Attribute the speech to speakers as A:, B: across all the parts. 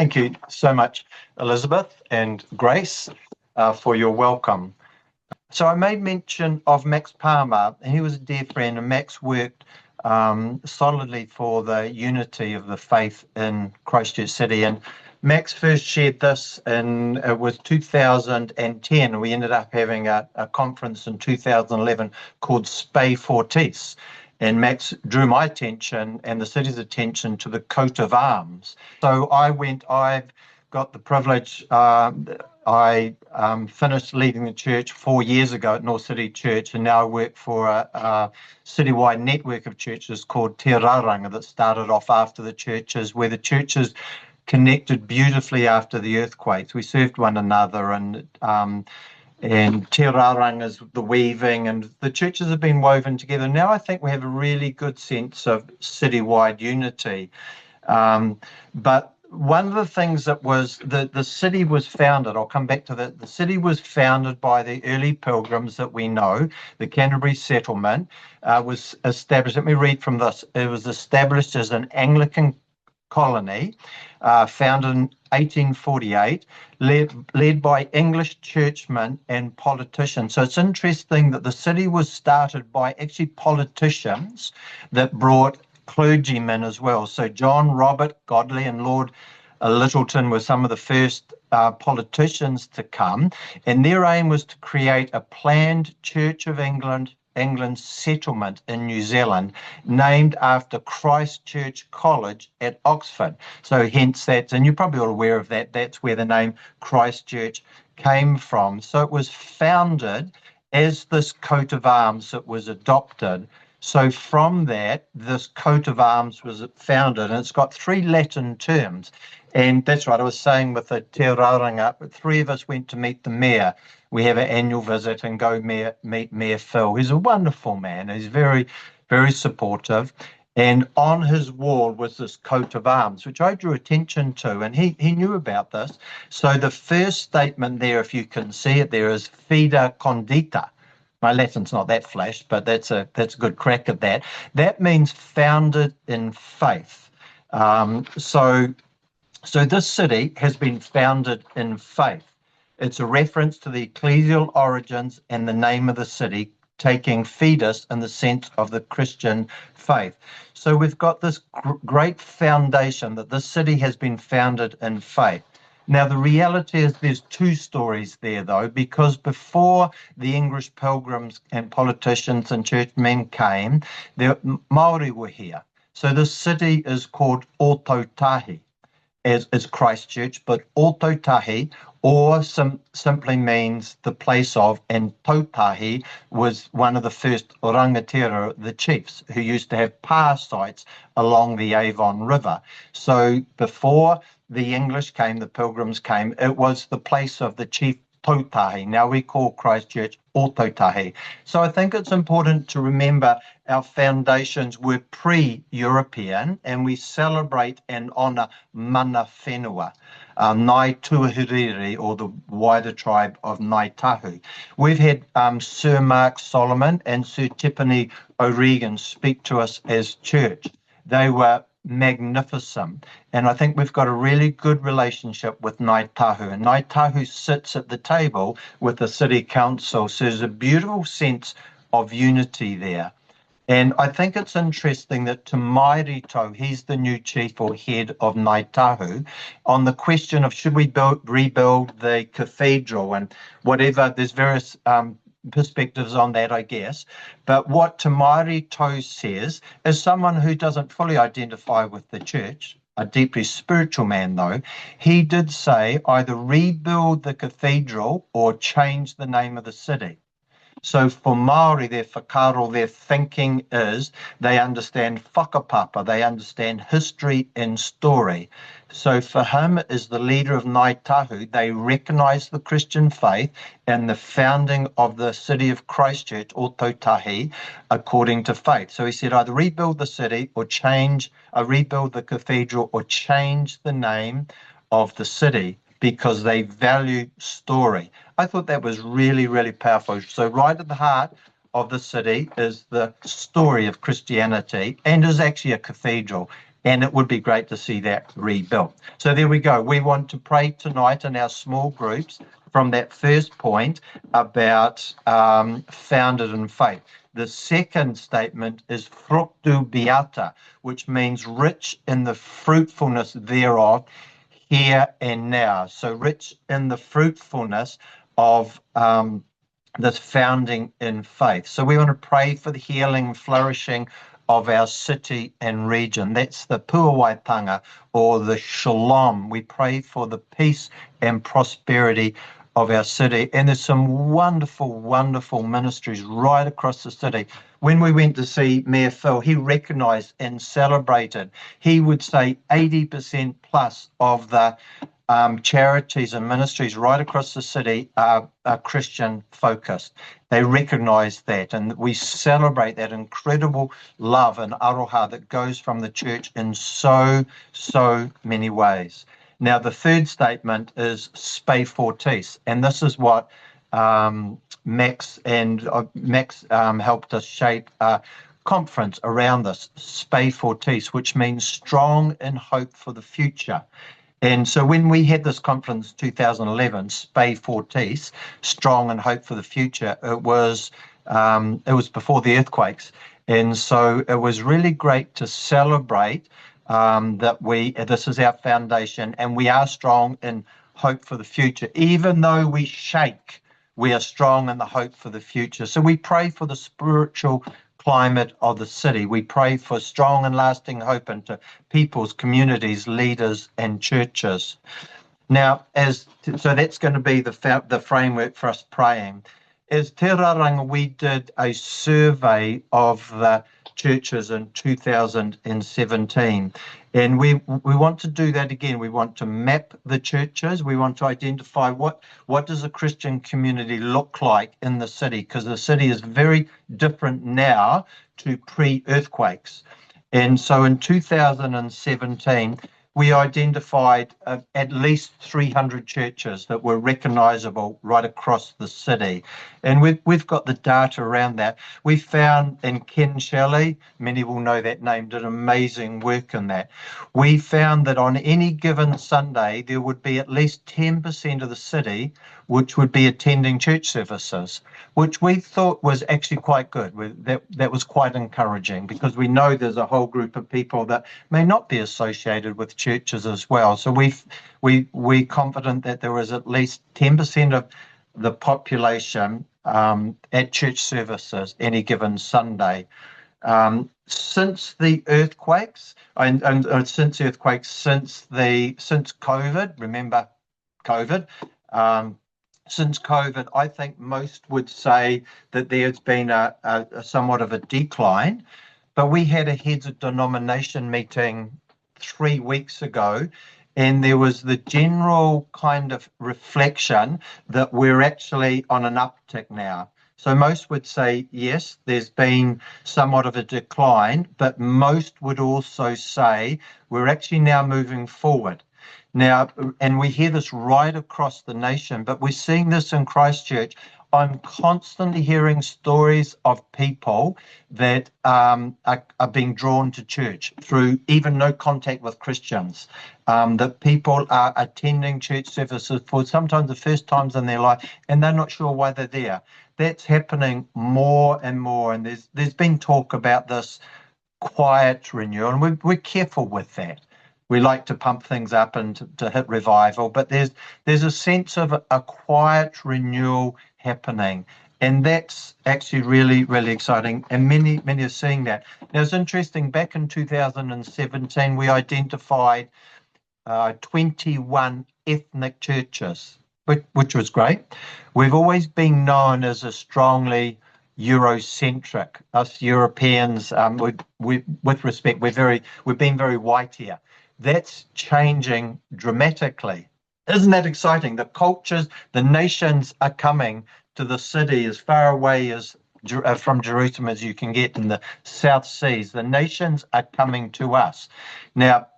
A: Thank you so much, Elizabeth and Grace, for your welcome. So I made mention of Max Palmer, and he was a dear friend, and Max worked solidly for the unity of the faith in Christchurch City. And Max first shared this in, it was 2010. We ended up having a conference in 2011 called Spey Fortis. And Max drew my attention and the city's attention to the coat of arms. So I've got the privilege, I finished leading the church 4 years ago at Northcity Church, and now I work for a citywide network of churches called Te Raranga that started off after the churches, where the churches connected beautifully after the earthquakes. We served one another, and Te Raranga is the weaving, and the churches have been woven together. Now I think we have a really good sense of citywide unity. But one of the things that was, the city was founded, I'll come back to that, the city was founded by the early pilgrims that we know. The Canterbury settlement was established, let me read from this, it was established as an Anglican colony, founded in 1848, led by English churchmen and politicians. So it's interesting that the city was started by actually politicians that brought clergymen as well. So John, Robert, Godley and Lord Lyttelton were some of the first politicians to come, and their aim was to create a planned Church of England settlement in New Zealand, named after Christchurch College at Oxford. So hence that, and you're probably all aware of that, that's where the name Christchurch came from. So it was founded as this coat of arms that was adopted. So from that, this coat of arms was founded, and it's got 3 Latin terms. And that's right, I was saying with the Te Raranga, 3 of us went to meet the mayor. We have an annual visit and go meet Mayor Phil. He's a wonderful man. He's very, very supportive. And on his wall was this coat of arms, which I drew attention to, and he knew about this. So the first statement there, if you can see it there, is Fide Condita. My Latin's not that flash, but that's a good crack at that. That means founded in faith. So this city has been founded in faith. It's a reference to the ecclesial origins and the name of the city, taking fides in the sense of the Christian faith. So we've got this great foundation that this city has been founded in faith. Now, the reality is there's 2 stories there, though, because before the English pilgrims and politicians and churchmen came, the Māori were here. So this city is called Ōtautahi, as Christchurch, but Ōtautahi, or simply means the place of, and Tautahi was one of the first rangatira, the chiefs, who used to have power sites along the Avon River. So before the English came, the pilgrims came, it was the place of the chief Tautahi. Now we call Christchurch Ōtautahi. So I think it's important to remember our foundations were pre-European, and we celebrate and honour mana whenua, Ngāi Tuahuriri, or the wider tribe of Ngāi Tahu. We've had Sir Mark Solomon and Sir Tiffany O'Regan speak to us as church. They were magnificent, and I think we've got a really good relationship with Ngāi Tahu, and Ngāi Tahu sits at the table with the city council, so there's a beautiful sense of unity there. And I think it's interesting that Te Mairito, he's the new chief or head of Ngāi Tahu, on the question of should we rebuild the cathedral and whatever, there's various perspectives on that, I guess. But what Te Mairito says, as someone who doesn't fully identify with the church, a deeply spiritual man though, he did say either rebuild the cathedral or change the name of the city. So for Māori, their whakaaro, their thinking is they understand whakapapa, they understand history and story. So for him, as the leader of Ngāi Tahu, they recognise the Christian faith and the founding of the city of Christchurch, Ōtautahi, according to faith. So he said either rebuild the city or rebuild the cathedral or change the name of the city, because they value story. I thought that was really, really powerful. So right at the heart of the city is the story of Christianity, and is actually a cathedral. and it would be great to see that rebuilt. So there we go. We want to pray tonight in our small groups from that first point about founded in faith. The second statement is fructu beata, which means rich in the fruitfulness thereof, here and now. So rich in the fruitfulness of this founding in faith. So we want to pray for the healing, flourishing of our city and region. That's the puawaitanga, or the shalom. We pray for the peace and prosperity of our city. And there's some wonderful, wonderful ministries right across the city. When we went to see Mayor Phil, he recognised and celebrated. He would say 80% plus of the charities and ministries right across the city are Christian focused. They recognise that, and we celebrate that incredible love and aroha that goes from the church in so many ways. Now, the third statement is spe fortis, and this is what Max helped us shape a conference around this, spe fortis, which means strong in hope for the future. And so when we had this conference 2011, spe fortis, strong and hope for the future, it was before the earthquakes. And so it was really great to celebrate that this is our foundation, and we are strong in hope for the future. Even though we shake, we are strong in the hope for the future. So we pray for the spiritual climate of the city. We pray for strong and lasting hope into people's communities, leaders, and churches. Now, so that's going to be the framework for us praying. As Te Raranga, we did a survey of the churches in 2017, and we want to do that again. We want to map the churches. We want to identify what does a Christian community look like in the city, because the city is very different now to pre-earthquakes. And so in 2017, we identified at least 300 churches that were recognisable right across the city. And we've got the data around that. We found in Ken Shelley, many will know that name, did amazing work in that. We found that on any given Sunday, there would be at least 10% of the city which would be attending church services, which we thought was actually quite good. That was quite encouraging, because we know there's a whole group of people that may not be associated with churches as well. So we're confident that there was at least 10% of the population at church services any given Sunday. Since the earthquakes, since COVID, remember COVID, since COVID, I think most would say that there's been a somewhat of a decline, but we had a heads of denomination meeting 3 weeks ago, and there was the general kind of reflection that we're actually on an uptick now. So most would say, yes, there's been somewhat of a decline, but most would also say we're actually now moving forward. Now, and we hear this right across the nation, but we're seeing this in Christchurch. I'm constantly hearing stories of people that are being drawn to church through even no contact with Christians, that people are attending church services for sometimes the first times in their life, and they're not sure why they're there. That's happening more and more, and there's been talk about this quiet renewal, and we're careful with that. We like to pump things up and to hit revival, but there's a sense of a quiet renewal happening, and that's actually really, really exciting, and many are seeing that. Now, it's interesting, back in 2017, we identified 21 ethnic churches, which was great. We've always been known as a strongly Eurocentric. Us Europeans, with respect, we've been very white here. That's changing dramatically. Isn't that exciting? The cultures, the nations are coming to the city as far away as from Jerusalem as you can get in the South Seas. The nations are coming to us. Now,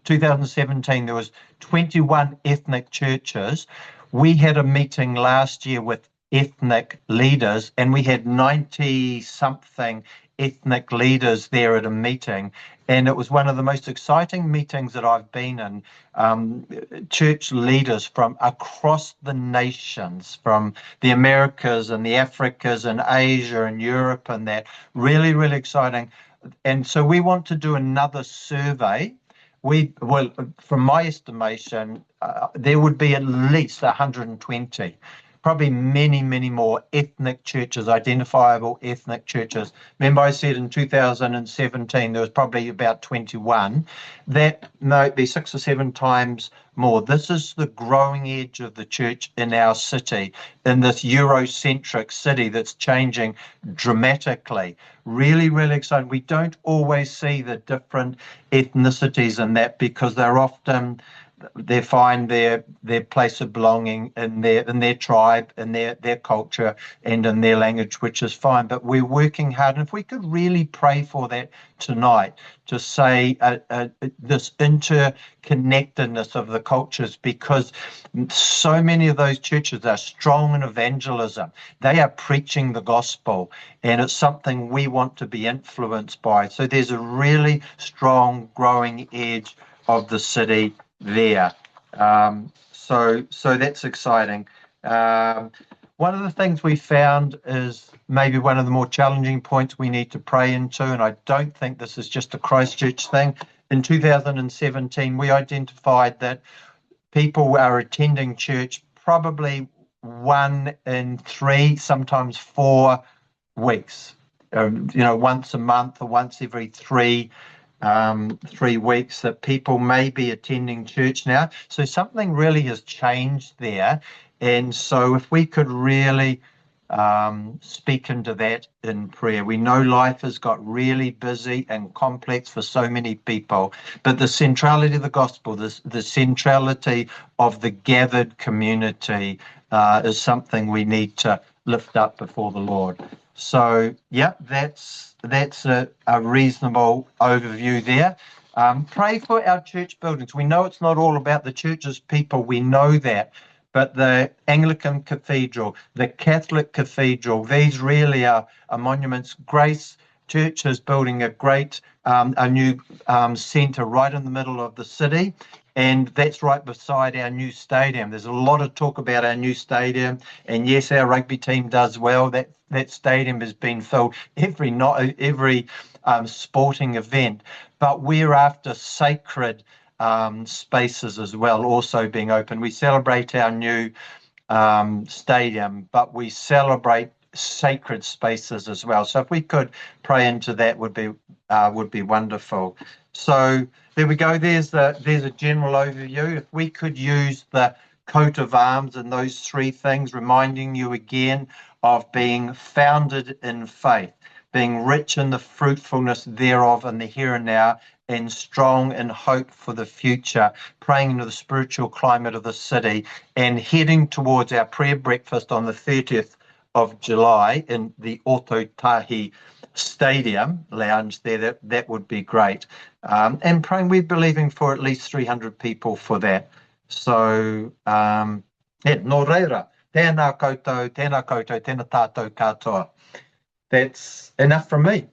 A: 2017, there was 21 ethnic churches. We had a meeting last year with ethnic leaders, and we had 90-something ethnic leaders there at a meeting, and it was one of the most exciting meetings that I've been in. Church leaders from across the nations, from the Americas and the Africas and Asia and Europe, and that really, really exciting. And so we want to do another survey. Well, from my estimation, there would be at least 120, probably many, many more ethnic churches, identifiable ethnic churches. Remember I said in 2017 there was probably about 21. That might be 6 or 7 times more. This is the growing edge of the church in our city, in this Eurocentric city that's changing dramatically. Really, really exciting. We don't always see the different ethnicities in that because they're often they find their place of belonging in their tribe, in their culture, and in their language, which is fine. But we're working hard, and if we could really pray for that tonight, to say this interconnectedness of the cultures, because so many of those churches are strong in evangelism. They are preaching the gospel, and it's something we want to be influenced by. So there's a really strong growing edge of the city there. So that's exciting. One of the things we found is maybe one of the more challenging points we need to pray into, and I don't think this is just a Christchurch thing. In 2017, we identified that people are attending church probably 1 in 3, sometimes 4 weeks. Once a month or once every 3 weeks, that people may be attending church now. So something really has changed there. And so if we could really speak into that in prayer. We know life has got really busy and complex for so many people, but the centrality of the gospel, the centrality of the gathered community is something we need to lift up before the Lord. So, yeah, that's a reasonable overview there. Pray for our church buildings. We know it's not all about the church's people. We know that. But the Anglican Cathedral, the Catholic Cathedral, these really are monuments. Grace Church is building a new centre right in the middle of the city, and that's right beside our new stadium. There's a lot of talk about our new stadium, and yes, our rugby team does well. That stadium has been filled every sporting event, but we're after sacred spaces as well, also being open. We celebrate our new stadium, but we celebrate sacred spaces as well. So if we could pray into that, would be wonderful. So there we go. There's a general overview. If we could use the coat of arms and those 3 things, reminding you again of being founded in faith, being rich in the fruitfulness thereof in the here and now, and strong in hope for the future, praying into the spiritual climate of the city, and heading towards our prayer breakfast on the 30th of July in the Ōtautahi Stadium Lounge there. That would be great. And praying, we're believing for at least 300 people for that. So, no reira, tēnā koutou, tēnā tātou katoa. That's enough from me.